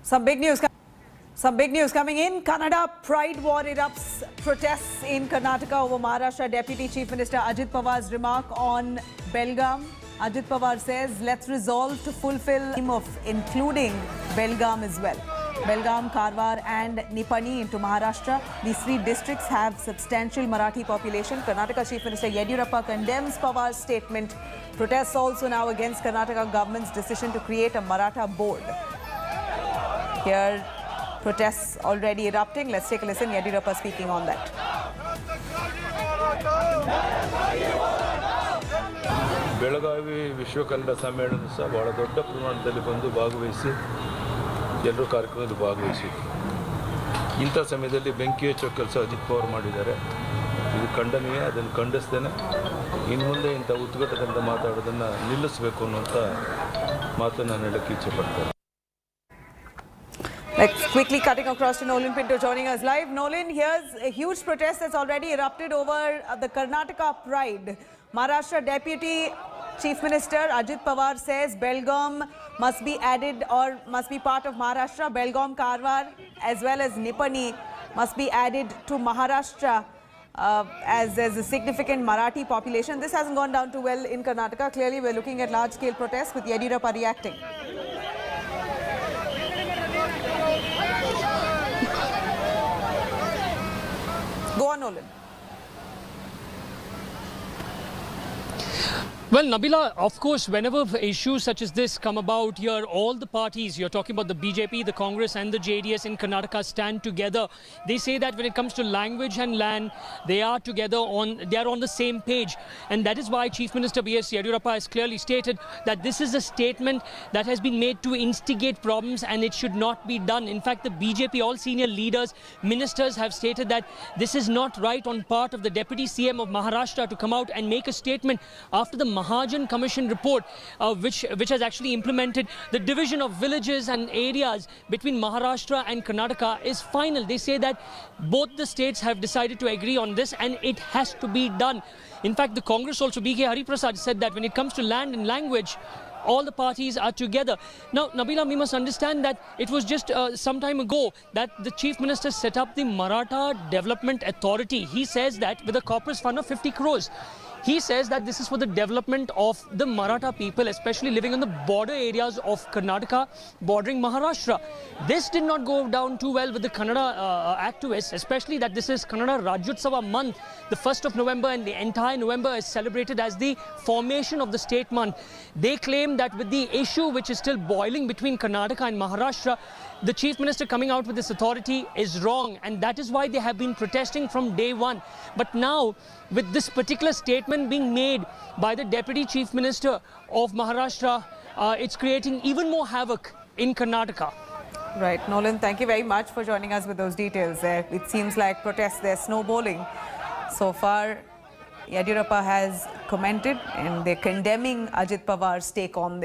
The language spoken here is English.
Some big news. Some big news coming in. Kannada pride war erupts. Protests in Karnataka over Maharashtra Deputy Chief Minister Ajit Pawar's remark on Belgaum. Ajit Pawar says, let's resolve to fulfill the aim of including Belgaum as well. Belgaum, Karwar and Nipani into Maharashtra. These three districts have substantial Marathi population. Karnataka Chief Minister Yediyurappa condemns Pawar's statement. Protests also now against Karnataka government's decision to create a Maratha board. Here, protests already erupting. Let's take a listen. Yediyurappa speaking on that. Belagavi ವಿಶ್ವ ಕನ್ನಡ ಸಮ್ಮೇಳನ ಸಹ ಬಹಳ ದೊಡ್ಡ ಪ್ರಮಾಣದಲ್ಲಿ ಬಂದು ಭಾಗವಹಿಸಿ ಎಲ್ಲರೂ ಕಾರ್ಯಕ್ರಮದಲ್ಲಿ ಭಾಗವಹಿಸಿದ್ರು. ಇಂಥ ಸಮಯದಲ್ಲಿ ಬೆಂಕಿ ಹಚ್ಚೋ ಕೆಲಸ ಅಜಿತ್ ಪವಾರ್ ಮಾಡಿದ್ದಾರೆ. ಇದು ಖಂಡನೀಯ. ಅದನ್ನು ಖಂಡಿಸ್ತೇನೆ. ಇನ್ನು ಮುಂದೆ ಇಂಥ ಉದ್ಘಾಟನೆಯಿಂದ ಮಾತಾಡೋದನ್ನು ನಿಲ್ಲಿಸಬೇಕು ಅನ್ನುವಂಥ ಮಾತನ್ನು ನಾನು ಹೇಳಕ್ಕೆ ಇಚ್ಛೆ ಪಡ್ತೇನೆ. Let's quickly cutting across to Nolan Pinto joining us live. Nolan, here's a huge protest that's already erupted over the Karnataka pride. Maharashtra Deputy Chief Minister Ajit Pawar says Belgaum must be added or must be part of Maharashtra. Belgaum, Karwar as well as Nipani must be added to Maharashtra as there's a significant Marathi population. This hasn't gone down too well in Karnataka. Clearly we're looking at large-scale protests with Yediyurappa reacting. Go on, Nolan. Well, Nabila, of course, whenever issues such as this come about here, all the parties, you're talking about the BJP, the Congress and the JDS in Karnataka stand together. They say that when it comes to language and land, they are together they are on the same page. And that is why Chief Minister B.S. Yediyurappa has clearly stated that this is a statement that has been made to instigate problems and it should not be done. In fact, the BJP, all senior leaders, ministers have stated that this is not right on part of the Deputy CM of Maharashtra to come out and make a statement after the Mahajan Commission report, which has actually implemented the division of villages and areas between Maharashtra and Karnataka is final. They say that both the states have decided to agree on this and it has to be done. In fact, the Congress also, B.K. Hariprasad, said that when it comes to land and language, all the parties are together. Now, Nabila, we must understand that it was just some time ago that the Chief Minister set up the Maratha Development Authority. He says that with a corpus fund of 50 crores. He says that this is for the development of the Maratha people, especially living in the border areas of Karnataka, bordering Maharashtra. This did not go down too well with the Kannada activists, especially that this is Kannada Rajyotsava month. The 1st of November and the entire November is celebrated as the formation of the state month. They claim that with the issue which is still boiling between Karnataka and Maharashtra, the Chief Minister coming out with this authority is wrong, and that is why they have been protesting from day one. But now, with this particular statement being made by the Deputy Chief Minister of Maharashtra, it's creating even more havoc in Karnataka. Right, Nolan, thank you very much for joining us with those details there. It seems like protests, they're snowballing. So far, Yediyurappa has commented and they're condemning Ajit Pawar's take on this.